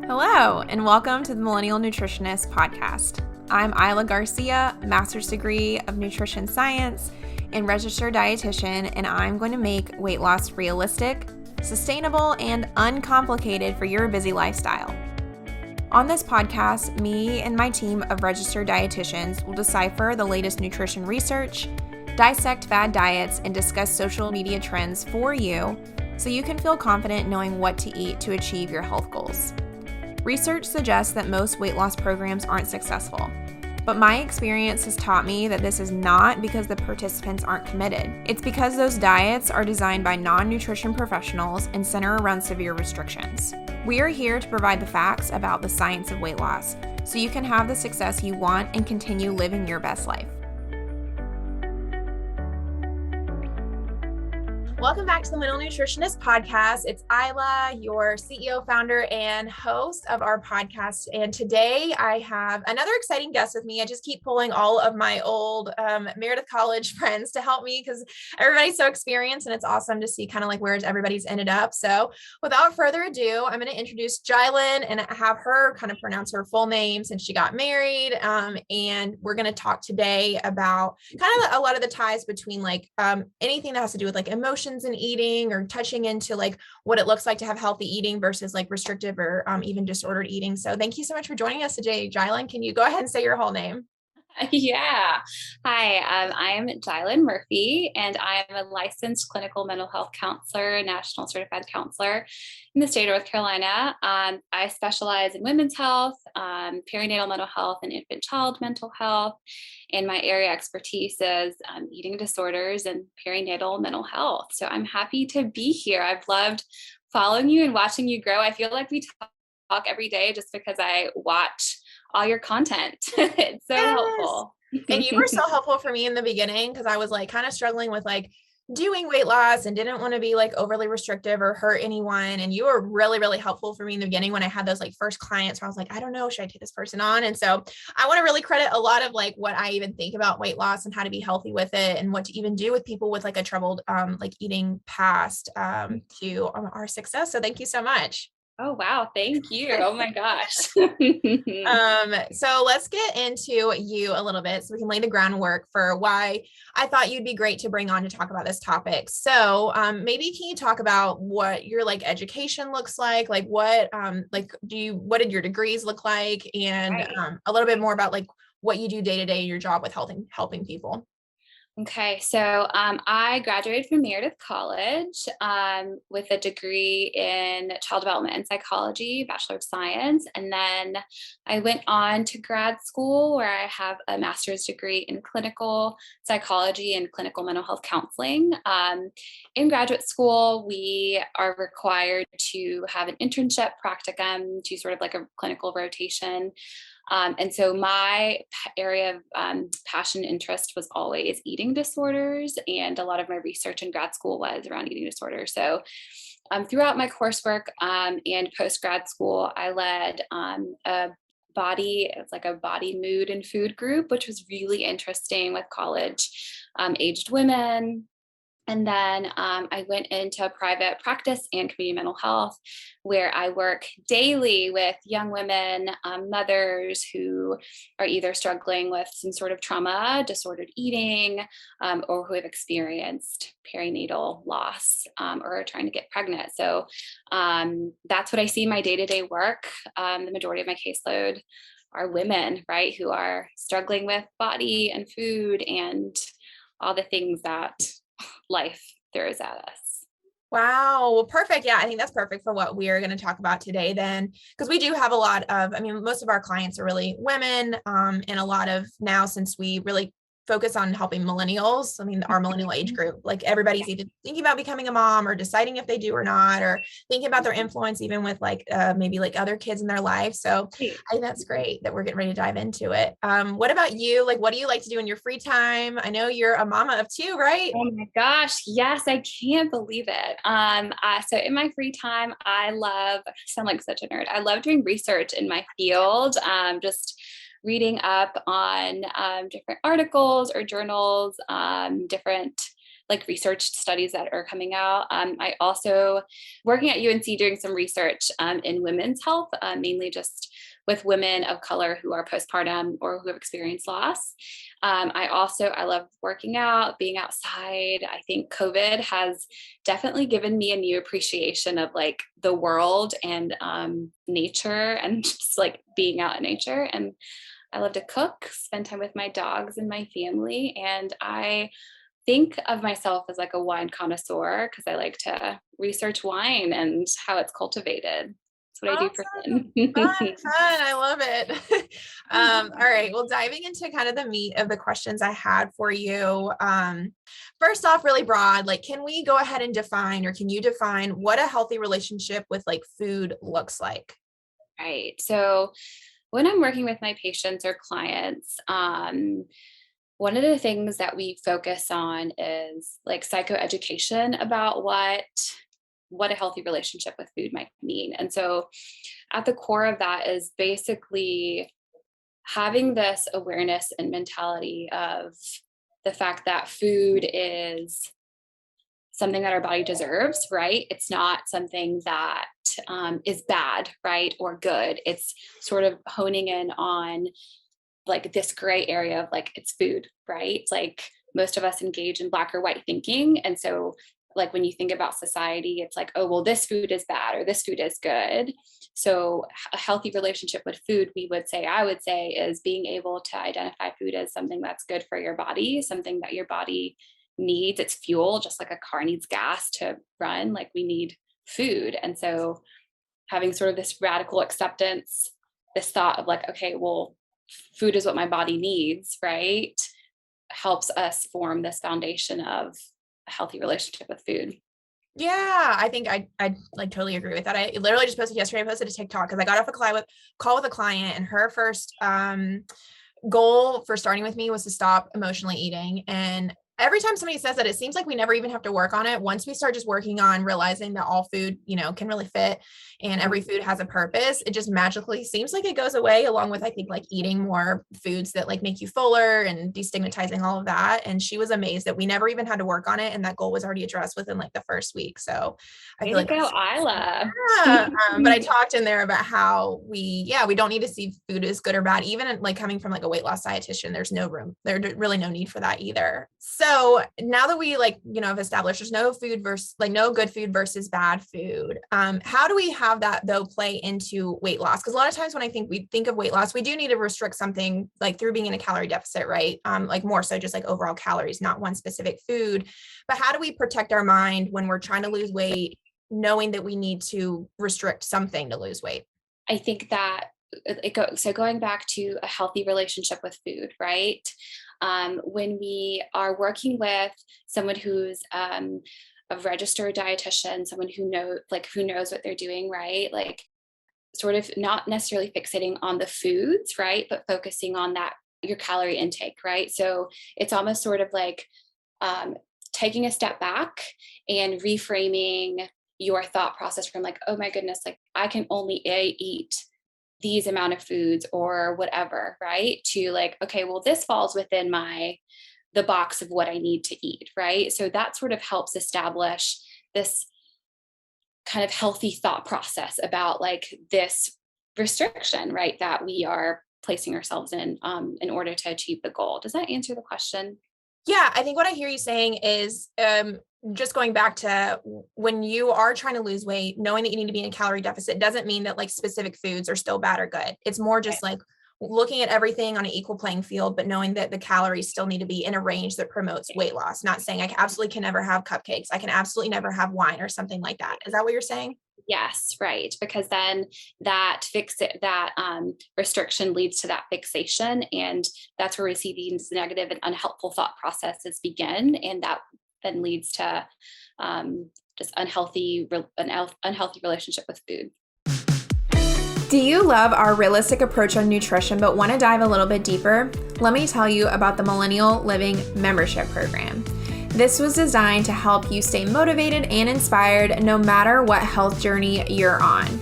Hello, and welcome to the Millennial Nutritionist Podcast. I'm Isla Garcia, master's degree of nutrition science and registered dietitian, and I'm going to make weight loss realistic, sustainable, and uncomplicated for your busy lifestyle. On this podcast, me and my team of registered dietitians will decipher the latest nutrition research, dissect fad diets, and discuss social media trends for you so you can feel confident knowing what to eat to achieve your health goals. Research suggests that most weight loss programs aren't successful, but my experience has taught me that this is not because the participants aren't committed. It's because those diets are designed by non-nutrition professionals and center around severe restrictions. We are here to provide the facts about the science of weight loss so you can have the success you want and continue living your best life. Welcome back to the Millennial Nutritionist Podcast. It's Isla, your CEO, founder, and host of our podcast. And today I have another exciting guest with me. I just keep pulling all of my old Meredith College friends to help me because everybody's so experienced and it's awesome to see kind of like where everybody's ended up. So without further ado, I'm going to introduce Yailyn and have her kind of pronounce her full name since she got married. And we're going to talk today about kind of a lot of the ties between like anything that has to do with like emotions and eating or touching into like what it looks like to have healthy eating versus like restrictive or even disordered eating. So thank you so much for joining us today, Yailyn. Can you go ahead and say your whole name? Yeah. Hi, I'm Yailyn Murphy, and I'm a licensed clinical mental health counselor, national certified counselor in the state of North Carolina. I specialize in women's health, perinatal mental health, and infant-child mental health. And my area expertise is eating disorders and perinatal mental health. So I'm happy to be here. I've loved following you and watching you grow. I feel like we talk every day just because I watch all your content. It's so helpful. And you were so helpful for me in the beginning because I was like kind of struggling with like doing weight loss and didn't want to be like overly restrictive or hurt anyone. And you were really, really helpful for me in the beginning when I had those like first clients where I was like, I don't know, should I take this person on? And so I want to really credit a lot of like what I even think about weight loss and how to be healthy with it and what to even do with people with like a troubled like eating past to our success. So thank you so much. Oh, wow. Thank you. Oh my gosh. So let's get into you a little bit so we can lay the groundwork for why I thought you'd be great to bring on to talk about this topic. So maybe can you talk about what your like education looks like what what did your degrees look like and Right. a little bit more about like what you do day to day in your job with helping people. Okay, so I graduated from Meredith College with a degree in child development and psychology, Bachelor of Science. And then I went on to grad school where I have a master's degree in clinical psychology and clinical mental health counseling. In graduate school, we are required to have an internship practicum to sort of like a clinical rotation. And so my area of passion and interest was always eating disorders, and a lot of my research in grad school was around eating disorders. So throughout my coursework and post-grad school, I led it's like a body, mood, and food group, which was really interesting with college aged women. And then I went into private practice and community mental health, where I work daily with young women, mothers who are either struggling with some sort of trauma, disordered eating, or who have experienced perinatal loss or are trying to get pregnant. So that's what I see in my day-to-day work. The majority of my caseload are women, right, who are struggling with body and food and all the things that life throws at us. Wow. Well, perfect. Yeah, I think that's perfect for what we are going to talk about today then, because we do have a lot of, most of our clients are really women, and a lot of now since we really focus on helping millennials. Our millennial age group, like everybody's either thinking about becoming a mom or deciding if they do or not, or thinking about their influence, even with like maybe like other kids in their life. So I think that's great that we're getting ready to dive into it. What about you? Like, what do you like to do in your free time? I know you're a mama of two, right? Oh my gosh. Yes, I can't believe it. So in my free time, I sound like such a nerd. I love doing research in my field, just reading up on different articles or journals, different like research studies that are coming out. I also working at UNC doing some research in women's health, mainly just with women of color who are postpartum or who have experienced loss. I love working out, being outside. I think COVID has definitely given me a new appreciation of like the world and nature and just like being out in nature. And I love to cook, spend time with my dogs and my family. And I think of myself as like a wine connoisseur because I like to research wine and how it's cultivated. That's what I do for Awesome. fun. Fun. I love it. All right. Well, diving into kind of the meat of the questions I had for you. First off, really broad, like, can we go ahead and define, or can you define what a healthy relationship with like food looks like? Right. So when I'm working with my patients or clients, one of the things that we focus on is like psychoeducation about what a healthy relationship with food might mean. And so at the core of that is basically having this awareness and mentality of the fact that food is something that our body deserves, right? It's not something that is bad, right? Or good. It's sort of honing in on like this gray area of like, it's food, right? It's like most of us engage in black or white thinking. And so like when you think about society, it's like, oh, well, this food is bad or this food is good. So a healthy relationship with food, I would say, is being able to identify food as something that's good for your body, something that your body needs. It's fuel, just like a car needs gas to run, like we need food. And so having sort of this radical acceptance, this thought of like, okay, well, food is what my body needs, right? Helps us form this foundation of a healthy relationship with food. Yeah, I think I like totally agree with that. I literally just posted yesterday, I posted a TikTok because I got off a call with a client, and her first goal for starting with me was to stop emotionally eating. And every time somebody says that, it seems like we never even have to work on it. Once we start just working on realizing that all food, can really fit and every food has a purpose, it just magically seems like it goes away, along with, I think, like eating more foods that like make you fuller and destigmatizing all of that. And she was amazed that we never even had to work on it. And that goal was already addressed within like the first week. So I feel like, go, Isla. yeah. But I talked in there about how we don't need to see food as good or bad. Even like coming from like a weight loss dietitian, there's really no need for that either. So now that we have established there's no good food versus bad food, how do we have that though play into weight loss? Because a lot of times when we think of weight loss, we do need to restrict something like through being in a calorie deficit, right? Like more so just like overall calories, not one specific food. But how do we protect our mind when we're trying to lose weight, knowing that we need to restrict something to lose weight? I think that going back to a healthy relationship with food, right? When we are working with someone who's a registered dietitian, someone who knows what they're doing, right? Like sort of not necessarily fixating on the foods, right? But focusing on your calorie intake, right? So it's almost sort of like taking a step back and reframing your thought process from like, oh my goodness, like I can only eat these amount of foods or whatever, right? To like, okay, well, this falls within the box of what I need to eat, right? So that sort of helps establish this kind of healthy thought process about like this restriction, right? That we are placing ourselves in order to achieve the goal. Does that answer the question? Yeah, I think what I hear you saying is just going back to when you are trying to lose weight, knowing that you need to be in a calorie deficit doesn't mean that like specific foods are still bad or good. It's more just like looking at everything on an equal playing field, but knowing that the calories still need to be in a range that promotes weight loss. Not saying I absolutely can never have cupcakes. I can absolutely never have wine or something like that. Is that what you're saying? Yes, right. Because then that restriction leads to that fixation. And that's where we see these negative and unhelpful thought processes begin. And that then leads to just unhealthy relationship with food. Do you love our realistic approach on nutrition but want to dive a little bit deeper? Let me tell you about the Millennial Living Membership Program. This was designed to help you stay motivated and inspired no matter what health journey you're on.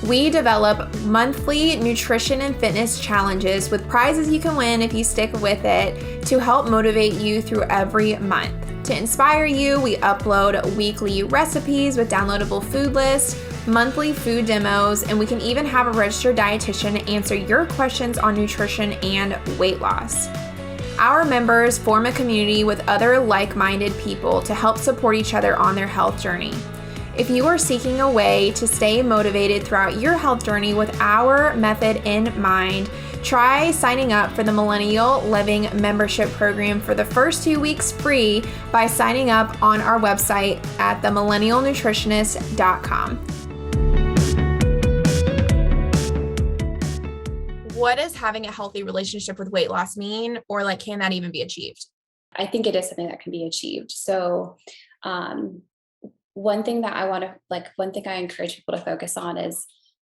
We develop monthly nutrition and fitness challenges with prizes you can win if you stick with it to help motivate you through every month. To inspire you, we upload weekly recipes with downloadable food lists, monthly food demos, and we can even have a registered dietitian answer your questions on nutrition and weight loss. Our members form a community with other like-minded people to help support each other on their health journey. If you are seeking a way to stay motivated throughout your health journey with our method in mind, try signing up for the Millennial Living Membership Program for the first 2 weeks free by signing up on our website at themillennialnutritionist.com. What does having a healthy relationship with weight loss mean, or like, can that even be achieved? I think it is something that can be achieved. So, one thing I encourage people to focus on is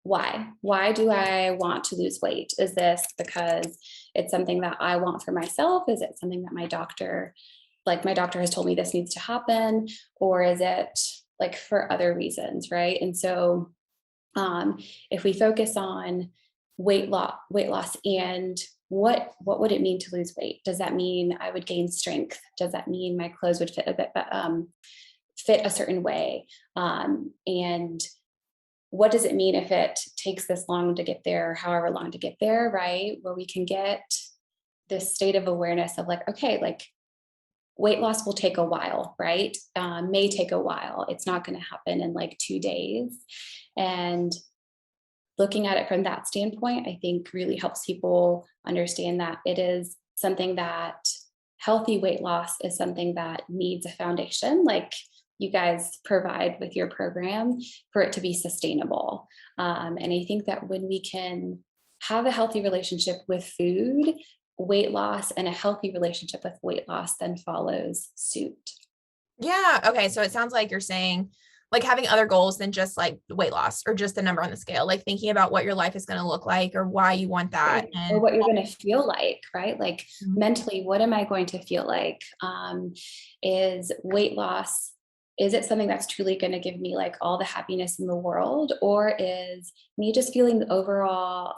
why? Why do I want to lose weight? Is this because it's something that I want for myself? Is it something that my doctor has told me this needs to happen? Or is it like for other reasons, right? And so if we focus on weight loss and what would it mean to lose weight? Does that mean I would gain strength? Does that mean my clothes would fit fit a certain way? And what does it mean if it takes this long to get there, however long to get there, right? Where we can get this state of awareness of like, okay, like weight loss will take a while, right? May take a while. It's not going to happen in like 2 days. And looking at it from that standpoint, I think really helps people understand that it is something that healthy weight loss is something that needs a foundation, like you guys provide with your program, for it to be sustainable. And I think that when we can have a healthy relationship with food, weight loss, and a healthy relationship with weight loss then follows suit. Yeah. Okay. So it sounds like you're saying like having other goals than just like weight loss or just the number on the scale, like thinking about what your life is going to look like or why you want that. Or what you're going to feel like, right? Like mentally, what am I going to feel like? Is weight loss, is it something that's truly going to give me like all the happiness in the world? Or is me just feeling an overall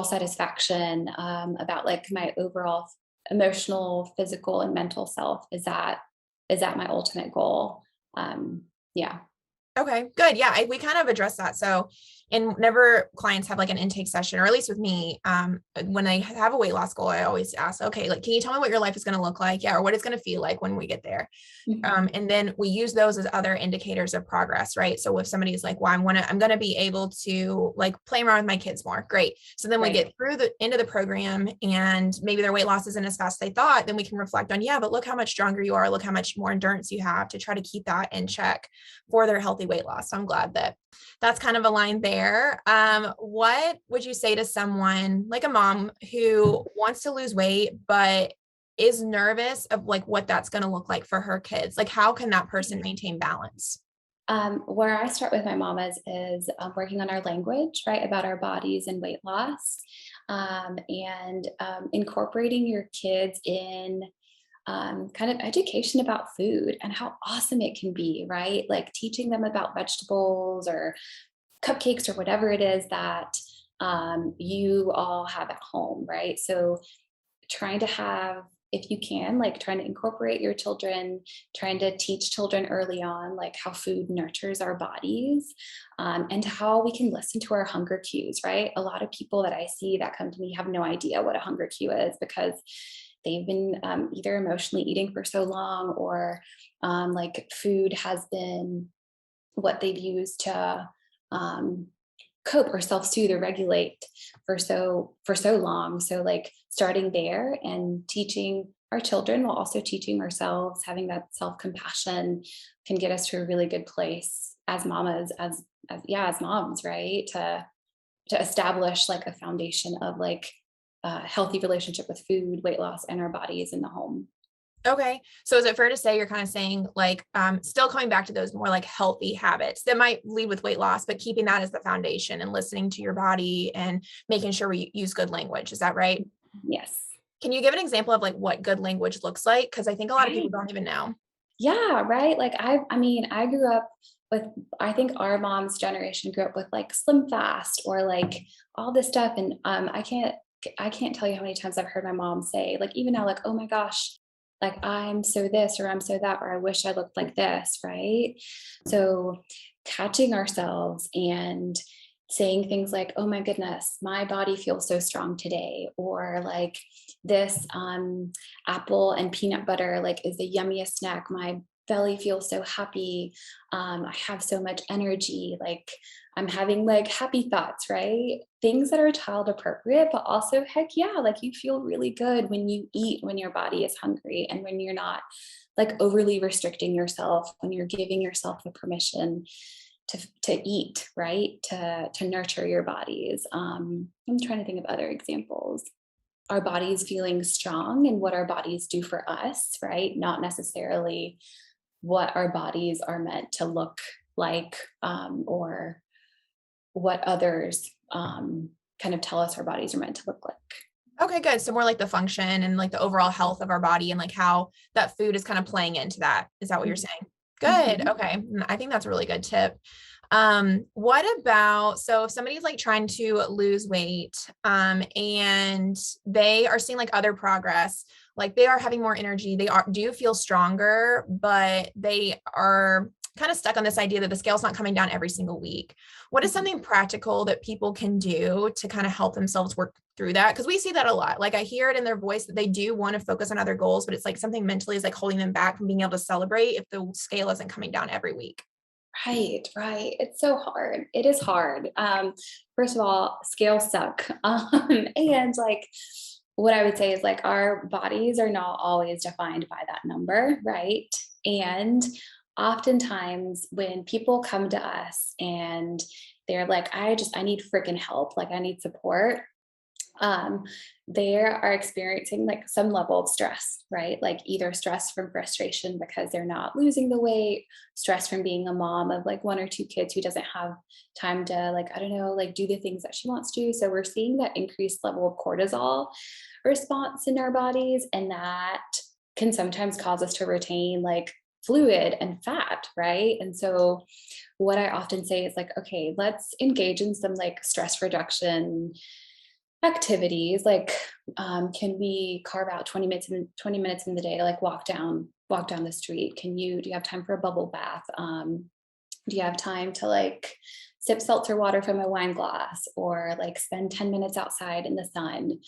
satisfaction about like my overall emotional, physical, and mental self? Is that my ultimate goal? Yeah. Okay, good. Yeah, we kind of addressed that. So, and whenever clients have like an intake session, or at least with me, when I have a weight loss goal, I always ask, okay, like, can you tell me what your life is going to look like? Yeah, or what it's going to feel like when we get there. And then we use those as other indicators of progress, right? So if somebody's like, well, I'm going to be able to like play around with my kids more. Great. So then we get through the end of the program and maybe their weight loss isn't as fast as they thought. Then we can reflect on, yeah, but look how much stronger you are. Look how much more endurance you have to try to keep that in check for their healthy weight loss. So I'm glad that that's kind of aligned there. What would you say to someone like a mom who wants to lose weight, but is nervous of like what that's going to look like for her kids? Like, how can that person maintain balance? Where I start with my mamas is working on our language, right, about our bodies and weight loss, and incorporating your kids in kind of education about food and how awesome it can be, right? Like teaching them about vegetables or cupcakes or whatever it is that you all have at home, right? So trying to have, if you can, like trying to incorporate your children, trying to teach children early on, like how food nurtures our bodies, and how we can listen to our hunger cues, right? A lot of people that I see that come to me have no idea what a hunger cue is because they've been either emotionally eating for so long or like food has been what they've used to cope or self-soothe or regulate for so long. So like starting there and teaching our children while also teaching ourselves, having that self-compassion can get us to a really good place as mamas, as moms, right? To establish like a foundation of like a healthy relationship with food, weight loss, and our bodies in the home. Okay. So is it fair to say you're kind of saying like, still coming back to those more like healthy habits that might lead with weight loss, but keeping that as the foundation and listening to your body and making sure we use good language. Is that right? Yes. Can you give an example of like what good language looks like? Because I think a lot of people don't even know. Yeah, right. Like I grew up with, I think our mom's generation grew up with like Slim Fast or like all this stuff. And I can't tell you how many times I've heard my mom say, like, even now, like, oh my gosh, like, I'm so this, or I'm so that, or I wish I looked like this, right? So catching ourselves and saying things like, oh my goodness, my body feels so strong today, or like this apple and peanut butter like is the yummiest snack. My belly feels so happy. I have so much energy. Like I'm having like happy thoughts, right? Things that are child appropriate, but also heck yeah, like you feel really good when you eat when your body is hungry and when you're not like overly restricting yourself, when you're giving yourself the permission to eat, right? To nurture your bodies. I'm trying to think of other examples. Our bodies feeling strong and what our bodies do for us, right? Not necessarily what our bodies are meant to look like, or what others kind of tell us our bodies are meant to look like. Okay, good. So more like the function and like the overall health of our body and like how that food is kind of playing into that. Is that what you're saying? Good. Mhm. Okay. I think that's a really good tip. What about, so if somebody's like trying to lose weight, and they are seeing like other progress, like they are having more energy, they do feel stronger, but they are kind of stuck on this idea that the scale's not coming down every single week. What is Mhm. something practical that people can do to kind of help themselves work through that? Because we see that a lot. Like I hear it in their voice that they do want to focus on other goals, but it's like something mentally is like holding them back from being able to celebrate if the scale isn't coming down every week. Right, right. It's so hard. It is hard. First of all, scales suck. And like what I would say is like our bodies are not always defined by that number, right? And oftentimes when people come to us and they're like, I need freaking help, like I need support, um, they are experiencing like some level of stress, right? Like either stress from frustration because they're not losing the weight, stress from being a mom of like one or two kids who doesn't have time to like, I don't know, like do the things that she wants to. So we're seeing that increased level of cortisol response in our bodies. And that can sometimes cause us to retain like fluid and fat, right? And so what I often say is like, okay, let's engage in some like stress reduction activities. Like, can we carve out 20 minutes in the day to like walk down the street? Do you have time for a bubble bath? Do you have time to like sip seltzer water from a wine glass or like spend 10 minutes outside in the sun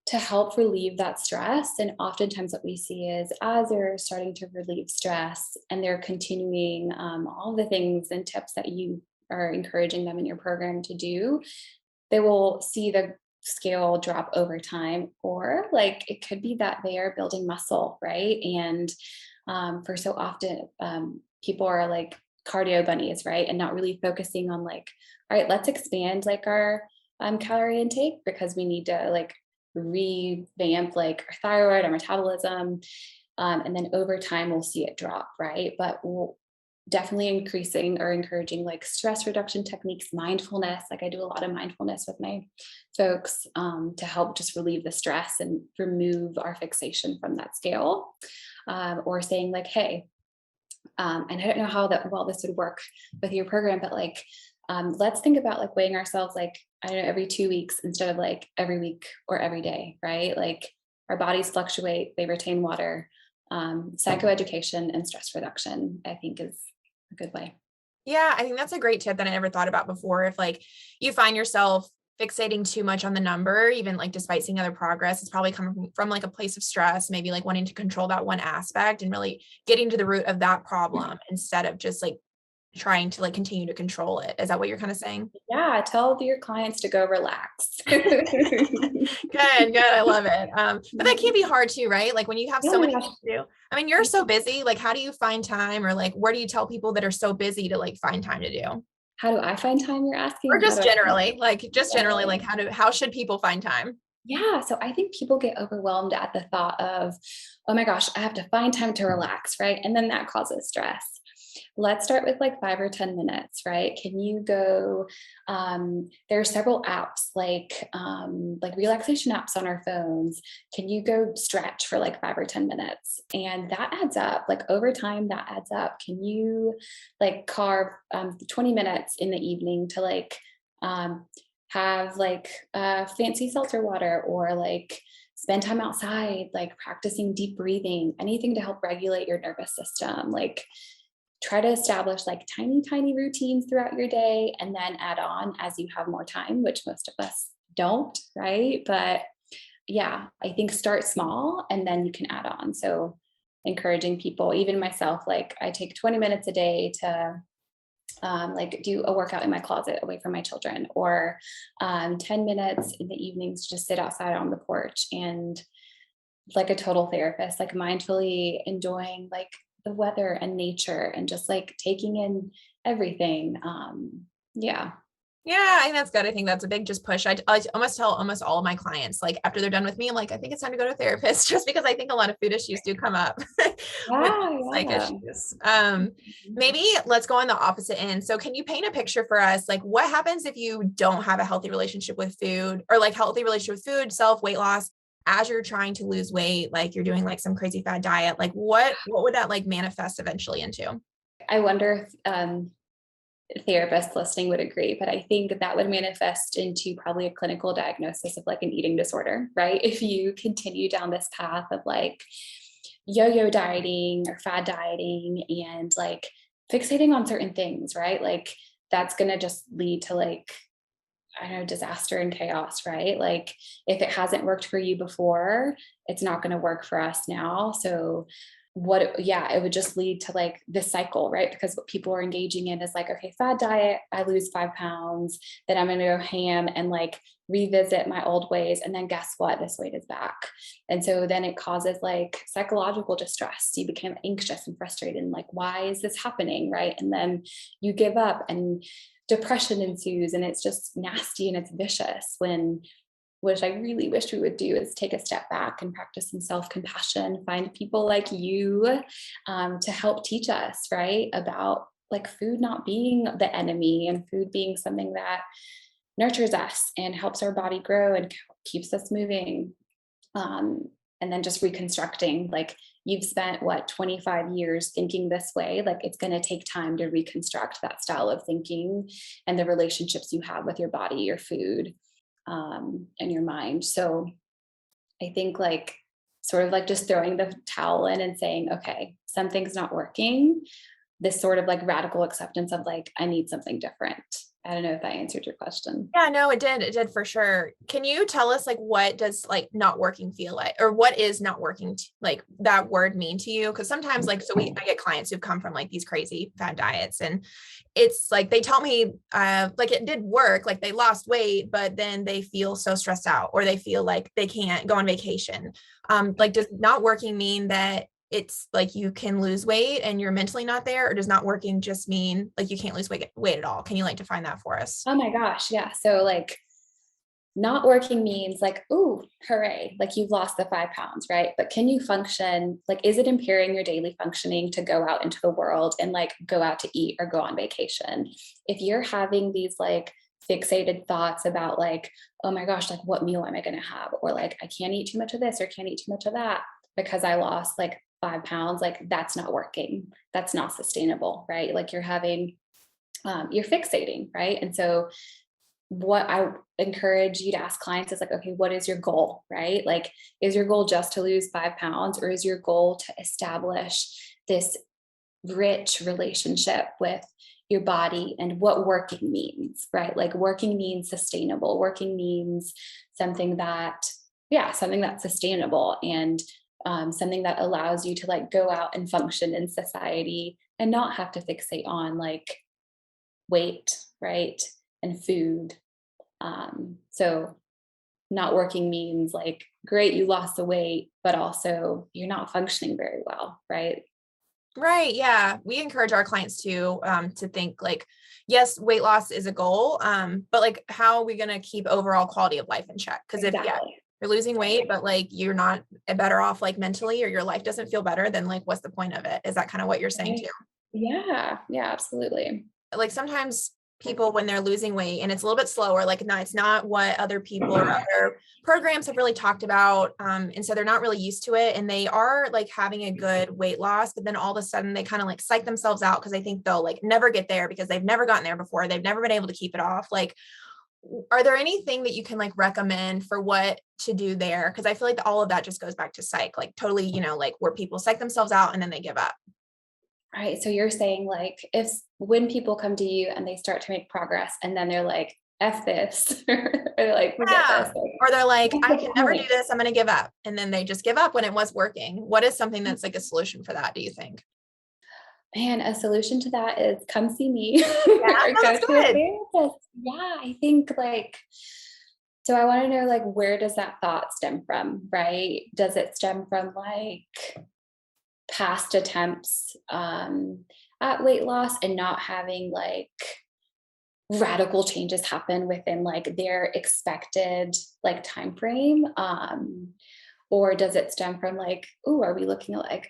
to help relieve that stress? And oftentimes what we see is as they're starting to relieve stress and they're continuing all the things and tips that you are encouraging them in your program to do, they will see the scale drop over time, or like it could be that they are building muscle, right? And for so often people are like cardio bunnies, right? And not really focusing on like, all right, let's expand like our calorie intake because we need to like revamp like our thyroid, our metabolism, and then over time we'll see it drop, right? But we'll definitely increasing or encouraging like stress reduction techniques, mindfulness. Like I do a lot of mindfulness with my folks to help just relieve the stress and remove our fixation from that scale. Or saying like, hey, and I don't know how that well this would work with your program, but like let's think about like weighing ourselves like I don't know every 2 weeks instead of like every week or every day, right? Like our bodies fluctuate, they retain water. Psychoeducation and stress reduction, I think, is a good way. Yeah, I think that's a great tip that I never thought about before. If like you find yourself fixating too much on the number, even like despite seeing other progress, it's probably coming from like a place of stress, maybe like wanting to control that one aspect and really getting to the root of that problem instead of just like trying to like continue to control it. Is that what you're kind of saying? Yeah, tell your clients to go relax. Good, good. I love it. But that can be hard too, right? Like when you have Oh so my many gosh. things to do. I mean, you're so busy. Like, how do you find time, or like, where do you tell people that are so busy to like find time to do? How do I find time, you're asking, Or or how do just I find generally, like, just generally, generally? like, how should people find time? Yeah, so I think people get overwhelmed at the thought of, oh my gosh, I have to find time to relax, right? And then that causes stress. Let's start with like 5 or 10 minutes, right? Can you go? There are several apps like relaxation apps on our phones. Can you go stretch for like 5 or 10 minutes? And that adds up. Like over time, that adds up. Can you like carve 20 minutes in the evening to like um, have like fancy seltzer water or like spend time outside, like practicing deep breathing, anything to help regulate your nervous system. Like try to establish like tiny routines throughout your day and then add on as you have more time, which most of us don't, right? But yeah, I think start small and then you can add on. So encouraging people, even myself, like I take 20 minutes a day to like do a workout in my closet away from my children, or 10 minutes in the evenings to just sit outside on the porch and like a total therapist, like mindfully enjoying like the weather and nature and just like taking in everything. Yeah. Yeah, I think that's good. I think that's a big just push. I almost tell almost all of my clients, like after they're done with me, I'm like, I think it's time to go to a therapist just because I think a lot of food issues do come up with Yeah. psych Yeah. issues. Maybe let's go on the opposite end. So can you paint a picture for us? Like what happens if you don't have a healthy relationship with food, or like healthy relationship with food, weight loss, as you're trying to lose weight, like you're doing like some crazy fad diet, like what would that like manifest eventually into? I wonder if therapists listening would agree, but I think that would manifest into probably a clinical diagnosis of like an eating disorder, right? If you continue down this path of like yo-yo dieting or fad dieting and like fixating on certain things, right? Like that's going to just lead to like, I don't know, disaster and chaos, right? Like if it hasn't worked for you before, it's not going to work for us now. So it would just lead to like this cycle, right? Because what people are engaging in is like, okay, fad diet, I lose 5 pounds, then I'm going to go ham and like revisit my old ways. And then guess what? This weight is back. And so then it causes like psychological distress. You become anxious and frustrated and like, why is this happening? Right. And then you give up and depression ensues and it's just nasty and it's vicious. When which I really wish we would do is take a step back and practice some self-compassion, find people like you to help teach us, right, about like food not being the enemy and food being something that nurtures us and helps our body grow and keeps us moving. And then just reconstructing, like you've spent 25 years thinking this way, like it's going to take time to reconstruct that style of thinking and the relationships you have with your body, your food, and your mind. So I think like sort of like just throwing the towel in and saying, okay, something's not working. This sort of like radical acceptance of like, I need something different. I don't know if that answered your question. Yeah, no, it did. It did for sure. Can you tell us like what does like not working feel like, or what is not working like that word mean to you? Because sometimes like I get clients who've come from like these crazy fad diets, and it's like they tell me like it did work, like they lost weight, but then they feel so stressed out, or they feel like they can't go on vacation. Like does not working mean that it's like you can lose weight and you're mentally not there, or does not working just mean like you can't lose weight at all? Can you like define that for us? Oh my gosh. Yeah. So like not working means like, ooh, hooray, like you've lost the 5 pounds, right? But can you function? Like, is it impairing your daily functioning to go out into the world and like go out to eat or go on vacation? If you're having these like fixated thoughts about like, oh my gosh, like what meal am I going to have? Or like, I can't eat too much of this or can't eat too much of that because I lost like 5 pounds, like that's not working. That's not sustainable, right? Like you're fixating, right? And so what I encourage you to ask clients is like, okay, what is your goal, right? Like, is your goal just to lose 5 pounds, or is your goal to establish this rich relationship with your body and what working means, right? Like working means sustainable. Working means something something that's sustainable and something that allows you to like go out and function in society and not have to fixate on like weight, right? And food. So not working means like, great, you lost the weight, but also you're not functioning very well, right? Right. Yeah. We encourage our clients to think like, yes, weight loss is a goal. But like, how are we going to keep overall quality of life in check? Because if you're losing weight, but like, you're not better off like mentally, or your life doesn't feel better, then like, what's the point of it? Is that kind of what you're saying too? Yeah. Yeah, absolutely. Like sometimes people when they're losing weight and it's a little bit slower, like no, it's not what other people or other programs have really talked about. And so they're not really used to it, and they are like having a good weight loss, but then all of a sudden they kind of like psych themselves out because they think they'll like never get there because they've never gotten there before. They've never been able to keep it off. Like, are there anything that you can like recommend for what to do there? Because I feel like all of that just goes back to psych, like totally, like where people psych themselves out and then they give up. Right. So you're saying like if when people come to you and they start to make progress and then they're like, F this, or they're like, forget Yeah. this. Like, Or they're like, what's I the can never do point? this. I'm going to give up. And then they just give up when it was working. What is something that's like a solution for that, do you think? Man, a solution to that is come see me Yeah, or no, go that's to a good. therapist. Yeah, I think like, so I want to know like, where does that thought stem from, right? Does it stem from like past attempts at weight loss and not having like radical changes happen within like their expected like time frame? Or does it stem from like, oh, are we looking at like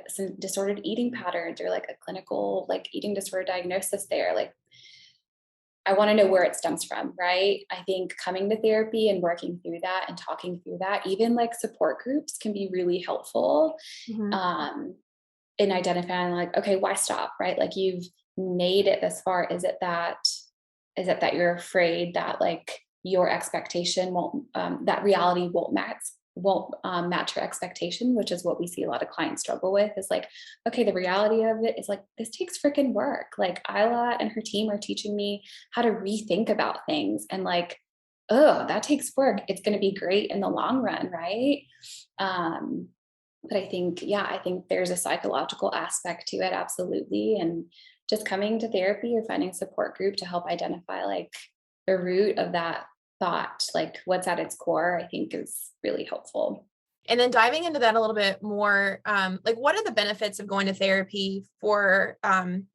some disordered eating patterns or like a clinical like eating disorder diagnosis there? Like, I want to know where it stems from, right? I think coming to therapy and working through that and talking through that, even like support groups can be really helpful Mhm. um, in identifying like, okay, why stop, right? Like you've made it this far. Is it that you're afraid that like your expectation won't that reality won't match your expectation, which is what we see a lot of clients struggle with, is like, okay, the reality of it is like this takes freaking work. Like Isla and her team are teaching me how to rethink about things, and like, oh, that takes work. It's going to be great in the long run, right? um but I think there's a psychological aspect to it, absolutely. And just coming to therapy or finding a support group to help identify like the root of that thought, like what's at its core, I think is really helpful. And then diving into that a little bit more, like what are the benefits of going to therapy for,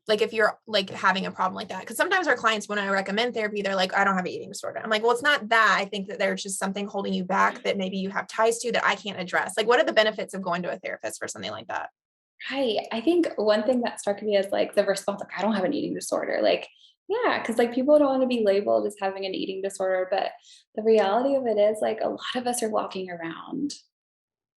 like if you're like having a problem like that? Because sometimes our clients, when I recommend therapy, they're like, I don't have an eating disorder. I'm like, well, it's not that. I think that there's just something holding you back that maybe you have ties to that I can't address. Like, what are the benefits of going to a therapist for something like that? Right. I think one thing that struck me is like the response, like, I don't have an eating disorder. Like, yeah, because like people don't want to be labeled as having an eating disorder. But the reality of it is like a lot of us are walking around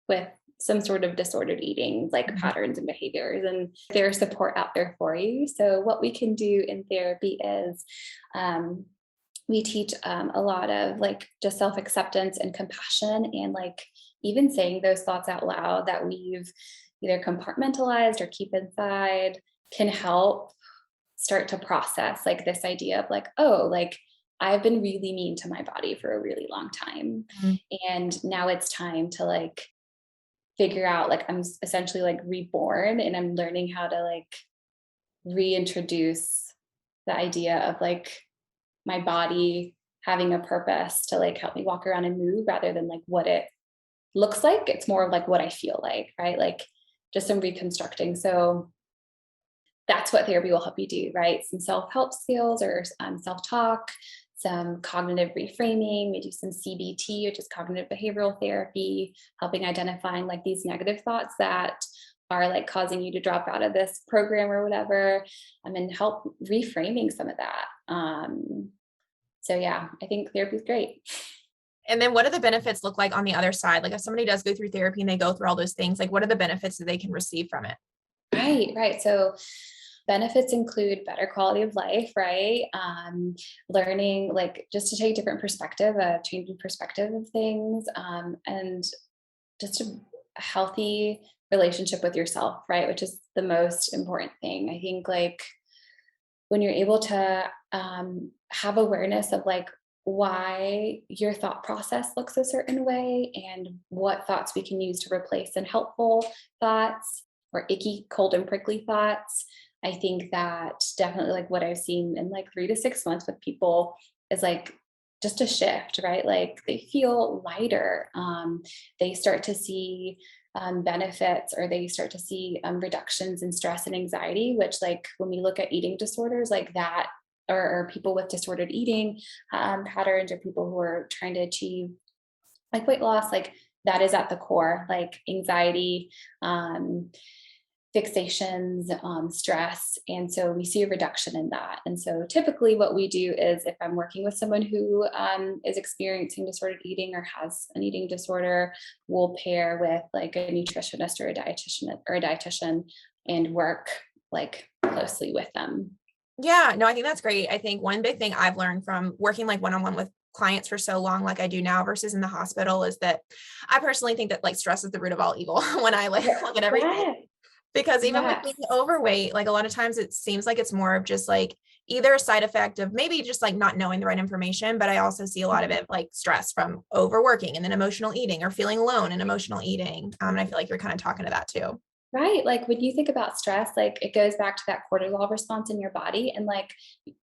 with some sort of disordered eating like Mhm. patterns and behaviors, and there's support out there for you. So what we can do in therapy is um, we teach a lot of like just self-acceptance and compassion, and like even saying those thoughts out loud that we've either compartmentalized or keep inside can help start to process like this idea of like, oh, like I've been really mean to my body for a really long time, Mhm. and now it's time to like figure out like essentially like reborn, and I'm learning how to like reintroduce the idea of like my body having a purpose to like help me walk around and move rather than like what it looks like. It's more of like what I feel like, right? Like just some reconstructing. So that's what therapy will help you do, right? Some self-help skills or self-talk, some cognitive reframing. We do some CBT, which is cognitive behavioral therapy, helping identifying like these negative thoughts that are like causing you to drop out of this program or whatever, and help reframing some of that. So yeah, I think therapy is great. And then what do the benefits look like on the other side? Like if somebody does go through therapy and they go through all those things, like what are the benefits that they can receive from it? Right, right. So benefits include better quality of life, right? Learning, like just to take a different perspective, a changing perspective of things, and just a healthy relationship with yourself, right? Which is the most important thing. I think like when you're able to have awareness of like why your thought process looks a certain way and what thoughts we can use to replace in helpful thoughts or icky, cold, and prickly thoughts. I think that definitely like what I've seen in like 3 to 6 months with people is like just a shift, right? Like they feel lighter. They start to see benefits, or they start to see reductions in stress and anxiety, which like when we look at eating disorders like that, or people with disordered eating patterns, or people who are trying to achieve like weight loss, like that is at the core, like anxiety, fixations, stress. And so we see a reduction in that. And so typically what we do is if I'm working with someone who is experiencing disordered eating or has an eating disorder, we'll pair with like a nutritionist or a dietitian and work like closely with them. Yeah, no, I think that's great. I think one big thing I've learned from working like one-on-one with clients for so long, like I do now versus in the hospital, is that I personally think that like stress is the root of all evil when I like Yeah. look at everything. Yes. Because even with Yes. being overweight, like a lot of times it seems like it's more of just like either a side effect of maybe just like not knowing the right information, but I also see a lot of it like stress from overworking and then emotional eating or feeling alone and emotional eating. And I feel like you're kind of talking to that too. Right. Like when you think about stress, like it goes back to that cortisol response in your body. And like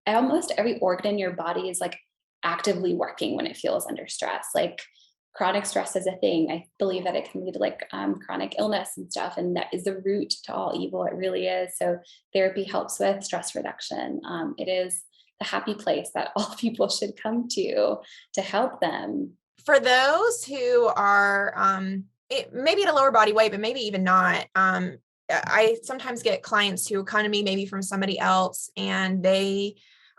almost every organ in your body is like actively working when it feels under stress. Like chronic stress is a thing. I believe that it can lead to like chronic illness and stuff. And that is the root to all evil. It really is. So therapy helps with stress reduction. It is the happy place that all people should come to help them. For those who are maybe at a lower body weight, but maybe even not, I sometimes get clients who come to me maybe from somebody else and they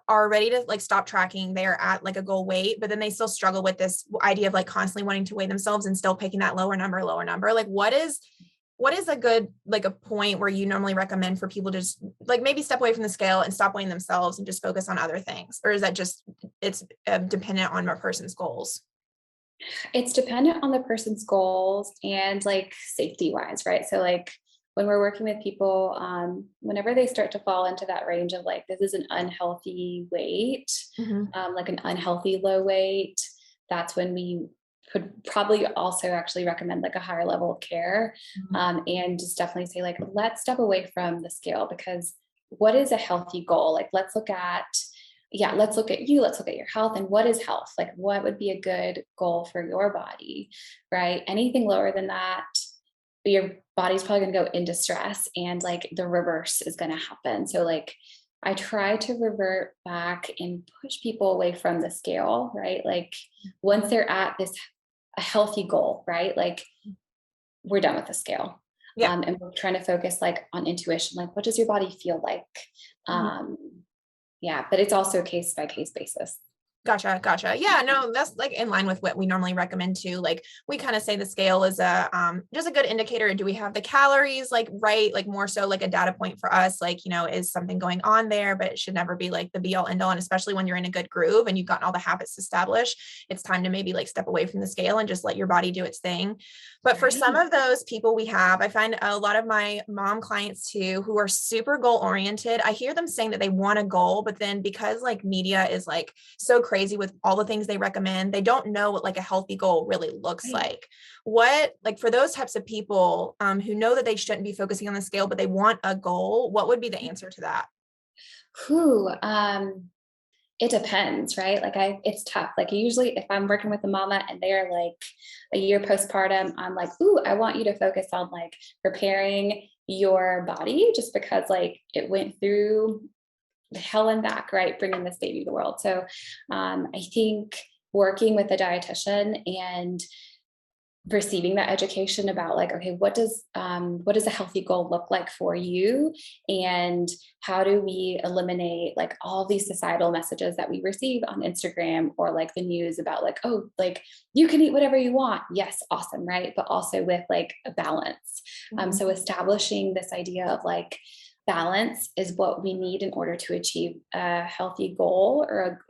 are ready to like stop tracking. They're at like a goal weight, but then they still struggle with this idea of like constantly wanting to weigh themselves and still picking that lower number. Like what is a good, like a point where you normally recommend for people to just like maybe step away from the scale and stop weighing themselves and just focus on other things? Or is that just, it's dependent on a person's goals? It's dependent on the person's goals and like safety wise, right? So like when we're working with people, whenever they start to fall into that range of like this is an unhealthy weight, Mhm. like an unhealthy low weight, that's when we could probably also actually recommend like a higher level of care, Mhm. and just definitely say like let's step away from the scale because what is a healthy goal? Like let's look at you, let's look at your health and what is health? Like what would be a good goal for your body, right? Anything lower than that, your body's probably going to go into stress and like the reverse is going to happen. So like I try to revert back and push people away from the scale, right? Like once they're at this a healthy goal, right? Like we're done with the scale. Yeah. And we're trying to focus like on intuition, like what does your body feel like? Mhm. Um, yeah, but it's also case by case basis. Gotcha. Gotcha. Yeah, no, that's like in line with what we normally recommend too. Like we kind of say the scale is a just a good indicator. Do we have the calories like right? Like more so like a data point for us, like, you know, is something going on there, but it should never be like the be all end all. And especially when you're in a good groove and you've gotten all the habits established, it's time to maybe like step away from the scale and just let your body do its thing. But for some Right. of those people we have, I find a lot of my mom clients too, who are super goal oriented. I hear them saying that they want a goal, but then because like media is like so crazy with all the things they recommend, they don't know what like a healthy goal really looks Right. like. What, like for those types of people who know that they shouldn't be focusing on the scale, but they want a goal, what would be the answer to that? Whew, it depends, right? Like it's tough. Like usually if I'm working with a mama and they're like a year postpartum, I'm like, ooh, I want you to focus on like preparing your body just because like it went through the hell and back, right? Bringing this baby to the world. So I think working with a dietitian and receiving that education about like okay what does a healthy goal look like for you and how do we eliminate like all these societal messages that we receive on Instagram or like the news about like oh like you can eat whatever you want, yes, awesome, right? But also with like a balance. Mhm. So establishing this idea of like balance is what we need in order to achieve a healthy goal or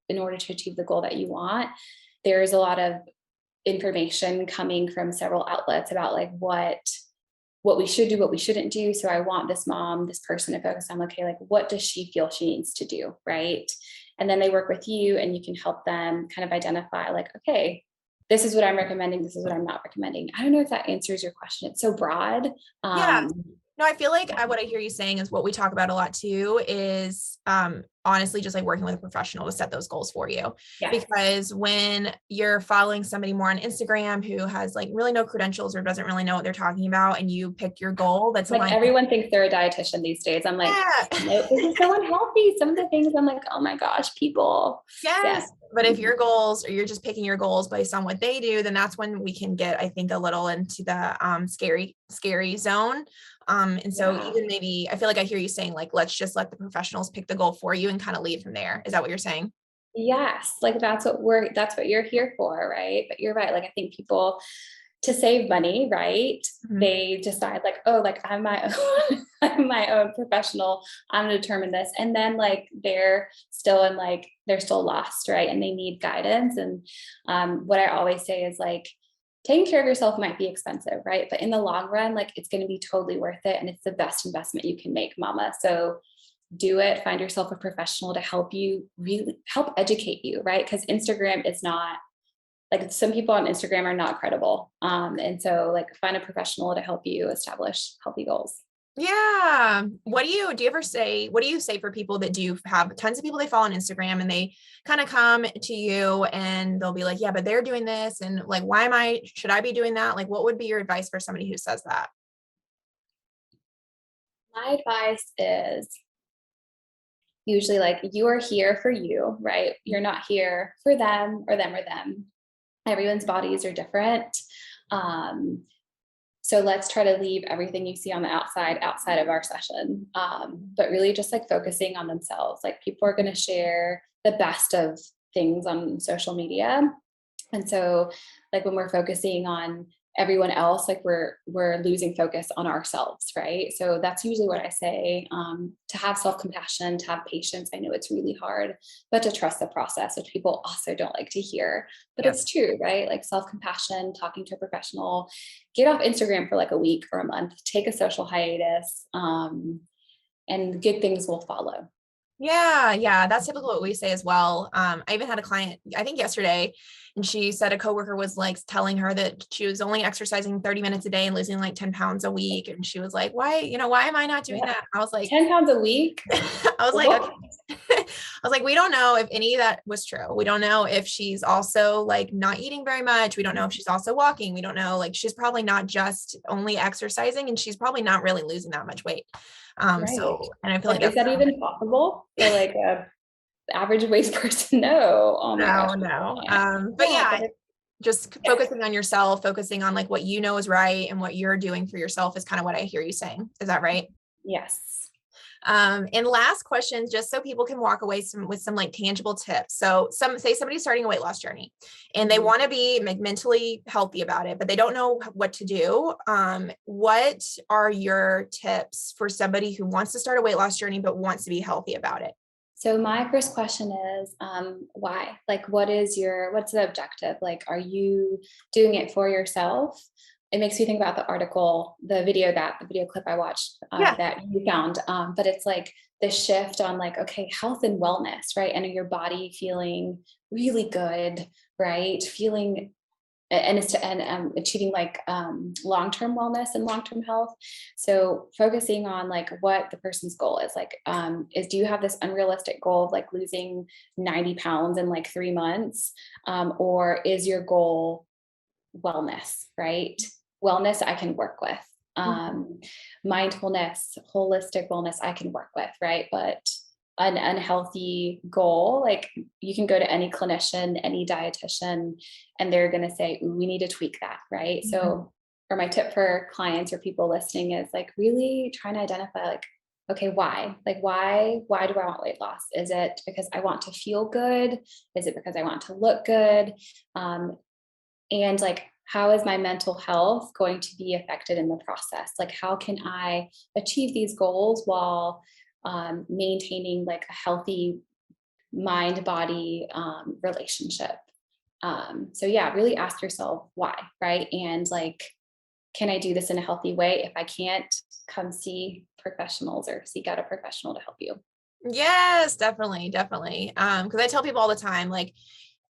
in order to achieve the goal that you want. There's a lot of information coming from several outlets about like what we should do, what we shouldn't do. So I want this mom, this person to focus on, okay, like what does she feel she needs to do, right? And then they work with you and you can help them kind of identify like, okay, this is what I'm recommending, this is what I'm not recommending. I don't know if that answers your question. It's so broad. Yeah. um No, I feel like what I hear you saying is what we talk about a lot too is honestly just like working with a professional to set those goals for you. yes. Because when you're following somebody more on Instagram who has like really no credentials or doesn't really know what they're talking about and you pick your goal that's Like aligned with, everyone thinks they're a dietitian these days. I'm like, yeah. nope, this is so unhealthy. Some of the things I'm like, oh my gosh, people. Yeah. Yes. But if your goals or you're just picking your goals based on what they do, then that's when we can get, I think, a little into the scary zone. And so Yeah. even maybe I feel like I hear you saying like, let's just let the professionals pick the goal for you and kind of lead from there. Is that what you're saying? Yes, like that's what you're here for, right? But you're right. Like I think people to save money, right? They decide like, oh, like I'm my own, I'm my own professional. I'm gonna determine this. And then like they're still lost, right? And they need guidance. And what I always say is like, taking care of yourself might be expensive, right? But in the long run, like it's going to be totally worth it. And it's the best investment you can make, mama. So do it. Find yourself a professional to help you, really help educate you, right? Because Instagram is not, like some people on Instagram are not credible. And so like find a professional to help you establish healthy goals. Yeah. What do you say for people that do have tons of people they follow on Instagram and they kind of come to you and they'll be like, yeah, but they're doing this. And like, should I be doing that? Like, what would be your advice for somebody who says that? My advice is usually like, you are here for you, right? You're not here for them or them or them. Everyone's bodies are different. So let's try to leave everything you see on the outside of our session. But really just like focusing on themselves. Like people are going to share the best of things on social media. And so like when we're focusing on everyone else, like we're losing focus on ourselves, right? So that's usually what I say, to have self-compassion, to have patience. I know it's really hard, but to trust the process, which people also don't like to hear, but It's true, right? Like self-compassion, talking to a professional, get off Instagram for like a week or a month, take a social hiatus, and good things will follow. Yeah. That's typically what we say as well. I even had a client, I think yesterday, and she said a coworker was like telling her that she was only exercising 30 minutes a day and losing like 10 pounds a week. And she was like, why am I not doing that? I was like, 10 pounds a week. I was like, okay. I was like, we don't know if any of that was true. We don't know if she's also like not eating very much. We don't know if she's also walking. We don't know, like, she's probably not just only exercising and she's probably not really losing that much weight. Right. So, and I feel like is that even possible for like a average weight person? No. Oh my gosh. No. But yeah, just focusing on yourself, focusing on like what you know is right and what you're doing for yourself is kind of what I hear you saying. Is that right? Yes. And last question, just so people can walk away with some like tangible tips. So say somebody's starting a weight loss journey and they want to be mentally healthy about it, but they don't know what to do. What are your tips for somebody who wants to start a weight loss journey, but wants to be healthy about it? So my first question is, why? Like, what's the objective? Like, are you doing it for yourself? It makes me think about the video clip I watched that you found. But it's like the shift on like, okay, health and wellness, right? And your body feeling really good, right? Feeling and achieving like long-term wellness and long-term health. So focusing on like what the person's goal is, like, do you have this unrealistic goal of like losing 90 pounds in like 3 months? Or is your goal wellness, right? Wellness I can work with. Mindfulness, holistic wellness I can work with, right? But an unhealthy goal, like you can go to any clinician, any dietitian, and they're going to say, we need to tweak that, right? So, or my tip for clients or people listening is like really trying to identify like, okay, why? Like, why do I want weight loss? Is it because I want to feel good? Is it because I want to look good? And like, how is my mental health going to be affected in the process? Like, how can I achieve these goals while maintaining like a healthy mind-body relationship? So yeah, really ask yourself why, right? And like, can I do this in a healthy way? If I can't, come see professionals or seek out a professional to help you. Yes, definitely. Because I tell people all the time, like,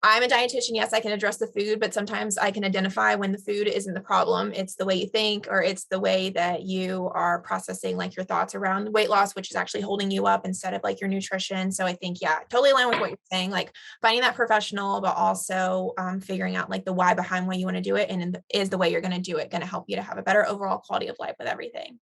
I'm a dietitian. Yes, I can address the food, but sometimes I can identify when the food isn't the problem. It's the way you think, or it's the way that you are processing like your thoughts around weight loss, which is actually holding you up instead of like your nutrition. So I think, yeah, totally align with what you're saying, like finding that professional, but also figuring out like the why behind why you want to do it. And is the way you're going to do it going to help you to have a better overall quality of life with everything.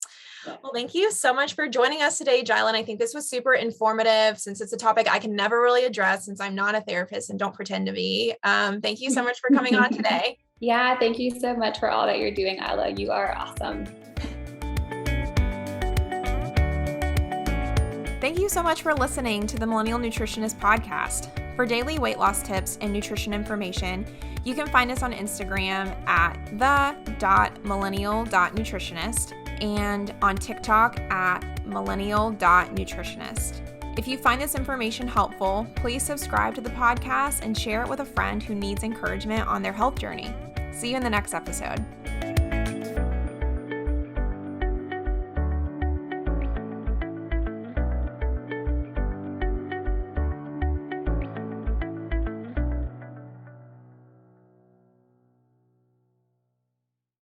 Well, thank you so much for joining us today, Yailyn. I think this was super informative since it's a topic I can never really address since I'm not a therapist and don't pretend to be. Thank you so much for coming on today. Yeah, thank you so much for all that you're doing, Isla. You are awesome. Thank you so much for listening to the Millennial Nutritionist Podcast. For daily weight loss tips and nutrition information, You can find us on Instagram at the.millennial.nutritionist and on TikTok at millennial.nutritionist. If you find this information helpful, please subscribe to the podcast and share it with a friend who needs encouragement on their health journey. See you in the next episode.